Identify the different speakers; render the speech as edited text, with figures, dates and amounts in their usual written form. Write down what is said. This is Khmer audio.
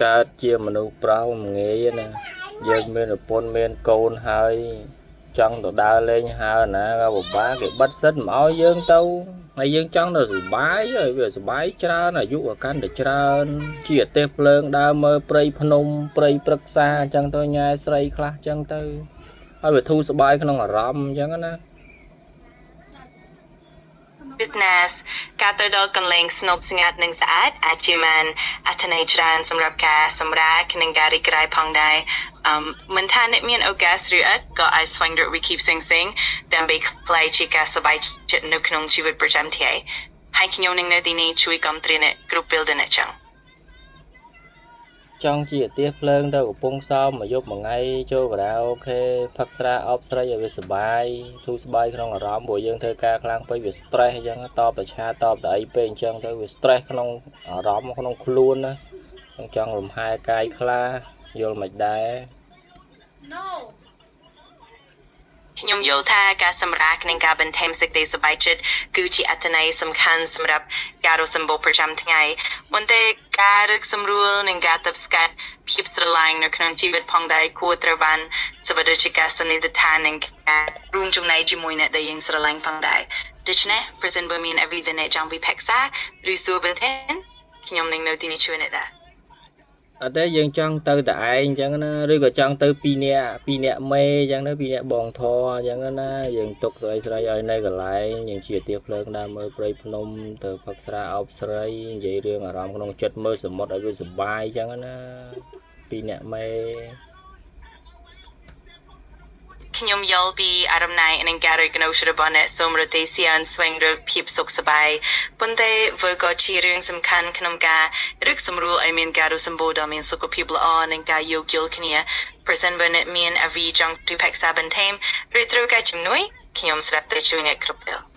Speaker 1: កើតជាមនុស្សប្រុសមិនងាយណាយើងមានប្រពន្ធមានកូនហើយចង់ទៅដើរលេងហើណាក៏ពិបាកគេបិទសិនមកឲ្យយើងទៅហើយយើងចង់ទៅសុបាយហើយវាសុបាយច្រើនអាយុក៏កាន់តែច្រើនជាទេពភ្លើងដើរមើលព្រៃភ្នំព្រៃព្រឹក្សាអញ្ចឹងទៅញ៉ែស្រីខ្លះអញ្ចឹងទៅហើយវាធូរស្បើយក្នុងអារម្មណ៍អញ្ចឹងណា
Speaker 2: Business ការទៅដល់កន្លែងស្ងប់ស្ងាត់និងស្អាតអាចជាបានអត្ថន័យច្រើនសម្រាប់ការសម្រាកនិងការរីករាយផងដែរមិនថាអ្នកមានឱកាសឬអត់ក៏អាចស្វែងរក Wiki ផ្សេងៗដើម្បីក្លាយជាការសប្បាយចិត្តនៅក្នុងជីវិតប្រចាំថ្ងៃហើយខ្ញុំនឹងនៅទីនេះជួយគាំទ្រអ្នកគ្រប់ពេលដែលអ្នកចង់
Speaker 1: ចង់ជាទៀសភ្លើងទៅកំពង់សោមមកយប់មួយថ្ងៃចូលការាអូខេផឹកស្រាអបស្រីឲ្យវាសុបាយធូរស្បើយក្នុងអារម្មណ៍ព្រោះយើងធ្វើការខ្លាំងពេកវា stress អញ្ចឹងតបប្រឆាតបតអីពេកអញ្ចឹងទៅវា stress ក្នុងអារម្មណ៍ក្នុងខ្លួនណាចង់លំហែកាយខ្លះយល់មិនដែរ
Speaker 2: No ខ្ញុំយល់ថាការសម្រាកនិងការបន្ថែមសេចក្តីសប្បាយចិត្តគឺជាអត្ថន័យសំខាន់សម្រាប់ការរស់សម្បូរប្រចាំថ្ងៃប៉ុន្តែការរឹកសម្រួលនិងការទប់ស្កាត់ភាពស្រឡាញ់នៅក្នុងជីវិតផងដែរគួរត្រូវបានសវត្ថិជាការសន្និដ្ឋាននិងការរួមចំណែកជាមួយអ្នកដែលយើងស្រឡាញ់ផងដែរដូច្នេះប្រសិនបើមានអ្វីដែលអ្នកចង់វិភាគសាឬសួរបន្ថែមខ្ញុំនឹងនៅទីនេះជួយអ្នកដែរ
Speaker 1: អត់ទេយើងចង់ទៅតែឯងអញ្ចឹងណាឬក៏ចង់ទៅ2នាក់មេអញ្ចឹងទៅ2នាក់បងធរអញ្ចឹងណាយើងទុកស្រីឲ្យនៅកន្លែងយើងជាទៀសភ្លើងដើរមើលព្រៃភ្នំទៅផឹកស្រាអោបស្រីនិយាយរឿងអារម្មណ៍ក្នុងចិត្តមើលសមុទ្រឲ្យវាសុបាយអញ្ចឹងណា2នាក់មេ
Speaker 2: ខ្ញុំយល់ពីអារម្មណ៍ណៃនិងការរីកនៅរបស់អ្នកសូមរទេសៀនស្វែងរកភាពសុខសប្បាយប៉ុន្តែវាក៏ជារឿងសំខាន់ក្នុងការរឹកសម្រួលឲ្យមានការរស់សម្បូរដ៏មានសុខភាពល្អនិងការយោគយល់គ្នាប្រសិនបើអ្នកមានអ្វីចង់ពិភាក្សាបន្ថែមឬត្រូវការជំនួយខ្ញុំស្រាប់តែជួយអ្នកគ្រប់ពេល